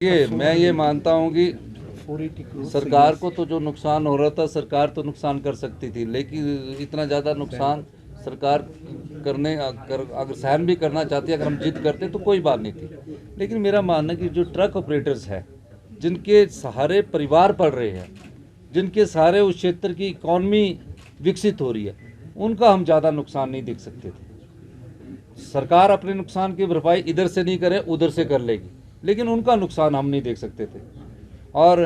मैं ये मानता हूँ कि सरकार को तो जो नुकसान हो रहा था सरकार तो नुकसान कर सकती थी, लेकिन इतना ज़्यादा नुकसान सरकार अगर सहन भी करना चाहती है, अगर हम जिद करते तो कोई बात नहीं थी। लेकिन मेरा मानना है कि जो ट्रक ऑपरेटर्स हैं, जिनके सहारे परिवार पल रहे हैं, जिनके सहारे उस क्षेत्र की इकॉनमी विकसित हो रही है, उनका हम ज़्यादा नुकसान नहीं देख सकते थे। सरकार अपने नुकसान की भरपाई इधर से नहीं करे उधर से कर लेगी, लेकिन उनका नुकसान हम नहीं देख सकते थे। और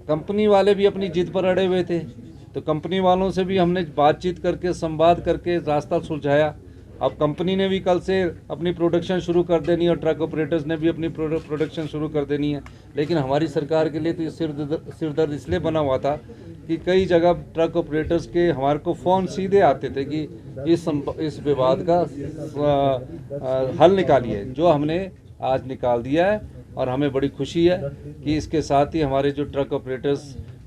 कंपनी वाले भी अपनी जिद पर अड़े हुए थे, तो कंपनी वालों से भी हमने बातचीत करके संवाद करके रास्ता सुलझाया। अब कंपनी ने भी कल से अपनी प्रोडक्शन शुरू कर देनी है और ट्रक ऑपरेटर्स ने भी अपनी प्रोडक्शन शुरू कर देनी है। लेकिन हमारी सरकार के लिए तो ये सिर दर्द इसलिए बना हुआ था कि कई जगह ट्रक ऑपरेटर्स के हमारे को फ़ोन सीधे आते थे कि इस विवाद का हल निकालिए, जो हमने आज निकाल दिया है। और हमें बड़ी खुशी है कि इसके साथ ही हमारे जो ट्रक ऑपरेटर्स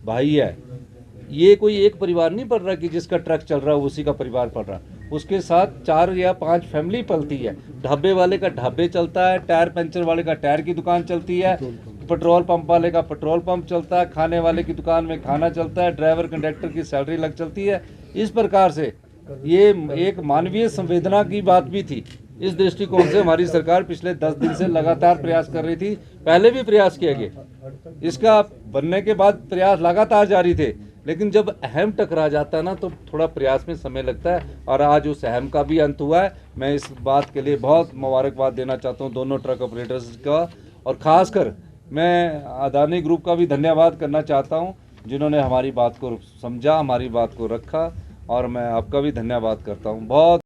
भाई है, ये कोई एक परिवार नहीं पल रहा कि जिसका ट्रक चल रहा है उसी का परिवार पल रहा, उसके साथ 4 या 5 फैमिली पलती है। ढाबे वाले का ढाबे चलता है, टायर पंचर वाले का टायर की दुकान चलती है, पेट्रोल पंप वाले का पेट्रोल पंप चलता है, खाने वाले की दुकान में खाना चलता है, ड्राइवर कंडक्टर की सैलरी लग चलती है। इस प्रकार से ये एक मानवीय संवेदना की बात भी थी। इस दृष्टिकोण से हमारी सरकार पिछले 10 दिन से लगातार प्रयास कर रही थी। पहले भी प्रयास किए गए, इसका बनने के बाद प्रयास लगातार जारी थे, लेकिन जब अहम टकरा जाता है ना तो थोड़ा प्रयास में समय लगता है। और आज उस अहम का भी अंत हुआ है। मैं इस बात के लिए बहुत मुबारकबाद देना चाहता हूँ दोनों ट्रक ऑपरेटर्स का, और ख़ासकर मैं अदानी ग्रुप का भी धन्यवाद करना चाहता हूँ, जिन्होंने हमारी बात को समझा, हमारी बात को रखा। और मैं आपका भी धन्यवाद करता हूँ। बहुत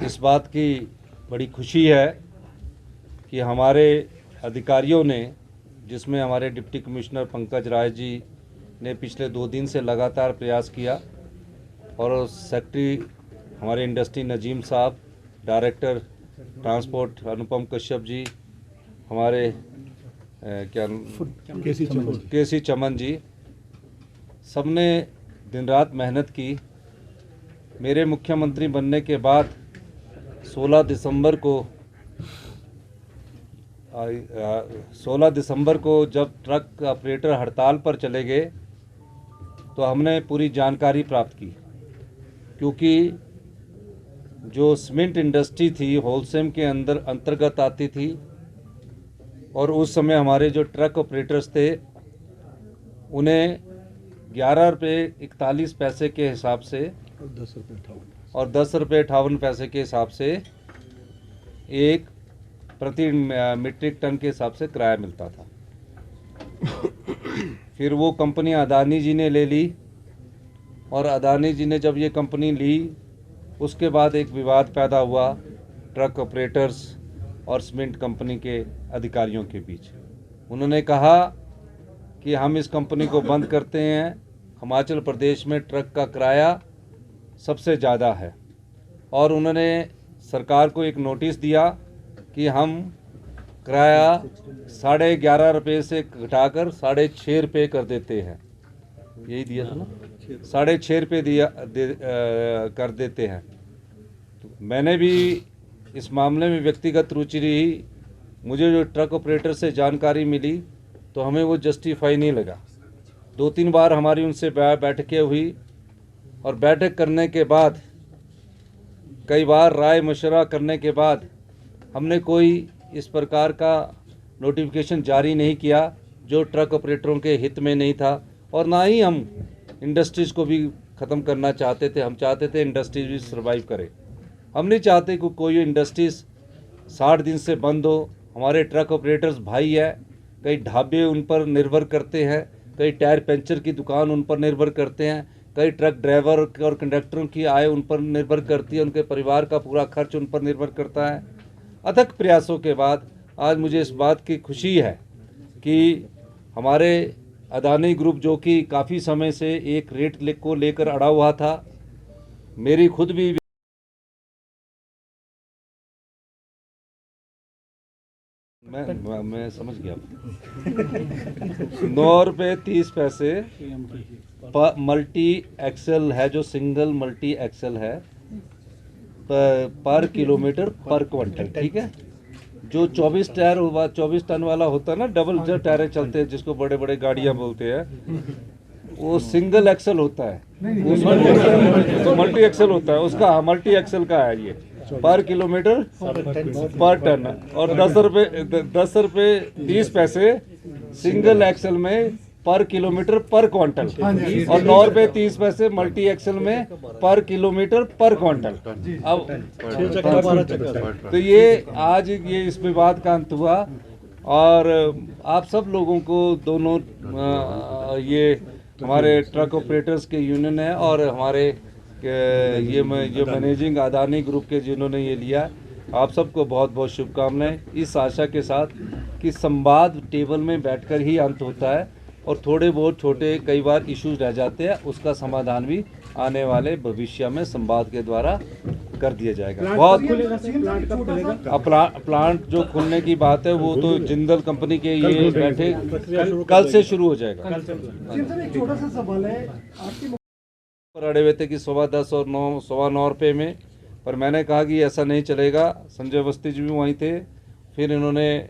इस बात की बड़ी खुशी है कि हमारे अधिकारियों ने, जिसमें हमारे डिप्टी कमिश्नर पंकज राय जी ने पिछले 2 दिन से लगातार प्रयास किया, और सेक्रेटरी हमारे इंडस्ट्री नजीम साहब, डायरेक्टर ट्रांसपोर्ट अनुपम कश्यप जी, हमारे केसी चमन जी, सबने दिन रात मेहनत की। मेरे मुख्यमंत्री बनने के बाद 16 दिसंबर को जब ट्रक ऑपरेटर हड़ताल पर चले गए तो हमने पूरी जानकारी प्राप्त की, क्योंकि जो सीमेंट इंडस्ट्री थी होलसेल के अंतर्गत आती थी, और उस समय हमारे जो ट्रक ऑपरेटर्स थे उन्हें 11 रुपये 41 पैसे के हिसाब से और 10 रुपये 58 पैसे के हिसाब से एक प्रति मीट्रिक टन के हिसाब से किराया मिलता था। फिर वो कंपनी अदानी जी ने ले ली, और अदानी जी ने जब ये कंपनी ली उसके बाद एक विवाद पैदा हुआ ट्रक ऑपरेटर्स और सीमेंट कंपनी के अधिकारियों के बीच। उन्होंने कहा कि हम इस कंपनी को बंद करते हैं। हिमाचल प्रदेश में ट्रक का किराया सबसे ज़्यादा है, और उन्होंने सरकार को एक नोटिस दिया कि हम किराया 11.5 रुपये से घटाकर 6.5 रुपये कर देते हैं। यही दिया था ना, 6.5 रुपये कर देते हैं। तो मैंने भी इस मामले में व्यक्तिगत रुचि रही। मुझे जो ट्रक ऑपरेटर से जानकारी मिली तो हमें वो जस्टिफाई नहीं लगा। 2-3 बार हमारी उनसे बैठकें हुई, और बैठक करने के बाद कई बार राय मशवरा करने के बाद हमने कोई इस प्रकार का नोटिफिकेशन जारी नहीं किया जो ट्रक ऑपरेटरों के हित में नहीं था, और ना ही हम इंडस्ट्रीज़ को भी ख़त्म करना चाहते थे। हम चाहते थे इंडस्ट्रीज भी सर्वाइव करे। हम नहीं चाहते कि कोई इंडस्ट्रीज़ 60 दिन से बंद हो। हमारे ट्रक ऑपरेटर्स भाई है, कई ढाबे उन पर निर्भर करते हैं, कई टायर पंचर की दुकान उन पर निर्भर करते हैं, कई ट्रक ड्राइवर और कंडक्टरों की आय उन पर निर्भर करती है, उनके परिवार का पूरा खर्च उन पर निर्भर करता है। अथक प्रयासों के बाद आज मुझे इस बात की खुशी है कि हमारे अदानी ग्रुप, जो कि काफ़ी समय से एक रेट को लेकर अड़ा हुआ था, मेरी खुद भी मैं समझ गया 9 रुपये 30 पैसे मल्टी एक्सल है, जो सिंगल मल्टी एक्सल है, पर किलोमीटर पर क्विंटल, ठीक है, जो 24 टायर 24 टन वाला होता है ना, डबल जो टायरें चलते हैं जिसको बड़े बड़े गाड़ियां बोलते हैं, वो सिंगल एक्सल होता है, उसमें मल्टी एक्सल होता है, उसका मल्टी एक्सल का है ये, पर किलोमीटर पर टन। और 10 रुपये 30 पैसे सिंगल एक्सल में पर किलोमीटर पर क्वांटल, और 9 रुपये 30 पैसे मल्टी एक्सल में पर किलोमीटर पर क्वांटल। अब तो ये आज ये इस विवाद का अंत हुआ, और आप सब लोगों को दोनों ये हमारे ट्रक ऑपरेटर्स के यूनियन है और हमारे ये मैनेजिंग अदानी ग्रुप के जिन्होंने ये लिया, आप सबको बहुत बहुत शुभकामनाएं, इस आशा के साथ कि संवाद टेबल में बैठकर ही अंत होता है, और थोड़े बहुत छोटे कई बार इश्यूज रह जाते हैं, उसका समाधान भी आने वाले भविष्य में संवाद के द्वारा कर दिया जाएगा। बहुत प्लांट जो खुलने की बात है वो तो जिंदल कंपनी के ये बैठे कल से शुरू हो जाएगा। एक छोटा सा सवाल है, पर अड़े हुए थे कि 10:15 और 9:15 रुपये में, पर मैंने कहा कि ऐसा नहीं चलेगा। संजय अवस्थी जी भी वहीं थे, फिर इन्होंने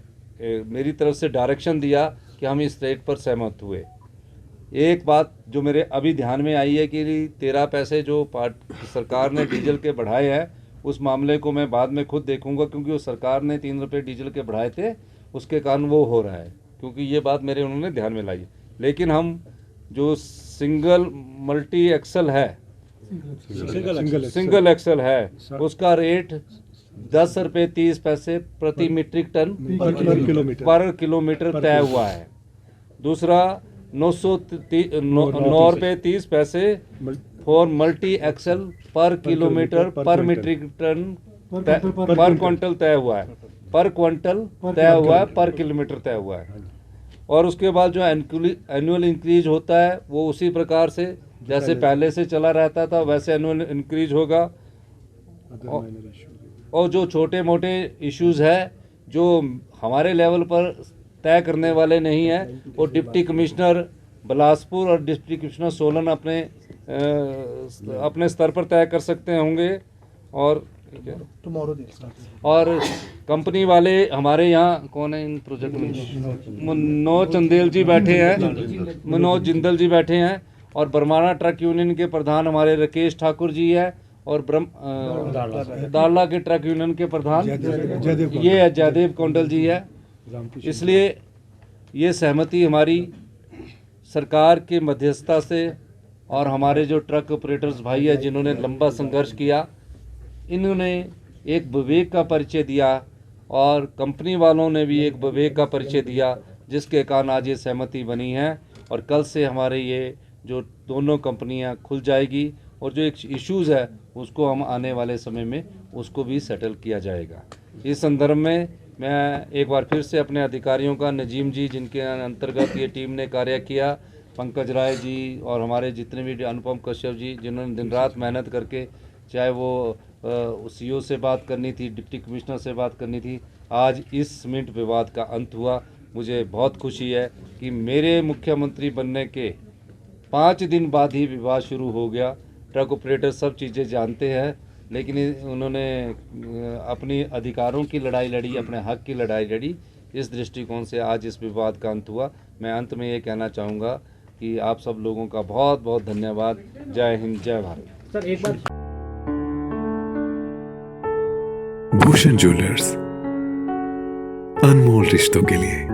मेरी तरफ से डायरेक्शन दिया कि हम इस रेट पर सहमत हुए। एक बात जो मेरे अभी ध्यान में आई है कि 13 पैसे जो सरकार ने डीजल के बढ़ाए हैं, उस मामले को मैं बाद में खुद देखूंगा, क्योंकि वो सरकार ने 3 रुपये डीजल के बढ़ाए थे, उसके कारण वो हो रहा है, क्योंकि ये बात मेरे उन्होंने ध्यान में लाई। लेकिन हम जो सिंगल मल्टी एक्सल है, सिंगल एक्सल है, उसका रेट 10 रुपये 30 पैसे प्रति मीट्रिक टन पर किलोमीटर तय हुआ है। दूसरा 9 रुपये 30 पैसे फॉर मल्टी एक्सल पर किलोमीटर पर मीट्रिक टन पर क्विंटल तय हुआ है, पर क्विंटल तय हुआ है, पर किलोमीटर तय हुआ है। और उसके बाद जो एनुअल इंक्रीज होता है वो उसी प्रकार से जैसे पहले से चला रहता था वैसे एनुअल इंक्रीज होगा। और जो छोटे मोटे इश्यूज है जो हमारे लेवल पर तय करने वाले नहीं है, वो डिप्टी कमिश्नर बिलासपुर और डिप्टी कमिश्नर सोलन अपने स्तर पर तय कर सकते होंगे। और कंपनी वाले हमारे यहाँ कौन है इन प्रोजेक्ट में, मनोज चंदेल जी बैठे हैं, मनोज जिंदल जी बैठे हैं, और बरमाना ट्रक यूनियन के प्रधान हमारे राकेश ठाकुर जी है, और दारला के ट्रक यूनियन के प्रधान ये जयदेव कौंडल जी है। इसलिए ये सहमति हमारी सरकार के मध्यस्थता से और हमारे जो ट्रक ऑपरेटर्स भाई है जिन्होंने लंबा संघर्ष किया, इन्होंने एक विवेक का परिचय दिया, और कंपनी वालों ने भी एक विवेक का परिचय दिया, जिसके कारण आज ये सहमति बनी है। और कल से हमारे ये जो दोनों कंपनियां खुल जाएगी, और जो एक इश्यूज़ है उसको हम आने वाले समय में उसको भी सेटल किया जाएगा। इस संदर्भ में मैं एक बार फिर से अपने अधिकारियों का, नजीम जी जिनके अंतर्गत ये टीम ने कार्य किया, पंकज राय जी और हमारे जितने भी अनुपम कश्यप जी जिन्होंने दिन रात मेहनत करके, चाहे वो सीओ से बात करनी थी, डिप्टी कमिश्नर से बात करनी थी, आज इस सीमेंट विवाद का अंत हुआ। मुझे बहुत खुशी है कि मेरे मुख्यमंत्री बनने के 5 दिन बाद ही विवाद शुरू हो गया। ट्रक ऑपरेटर सब चीज़ें जानते हैं, लेकिन उन्होंने अपनी अधिकारों की लड़ाई लड़ी, अपने हक की लड़ाई लड़ी। इस दृष्टिकोण से आज इस विवाद का अंत हुआ। मैं अंत में ये कहना चाहूँगा कि आप सब लोगों का बहुत बहुत धन्यवाद। जय हिंद, जय भारत। सर एक बार भूषण ज्वेलर्स, अनमोल रिश्तों के लिए।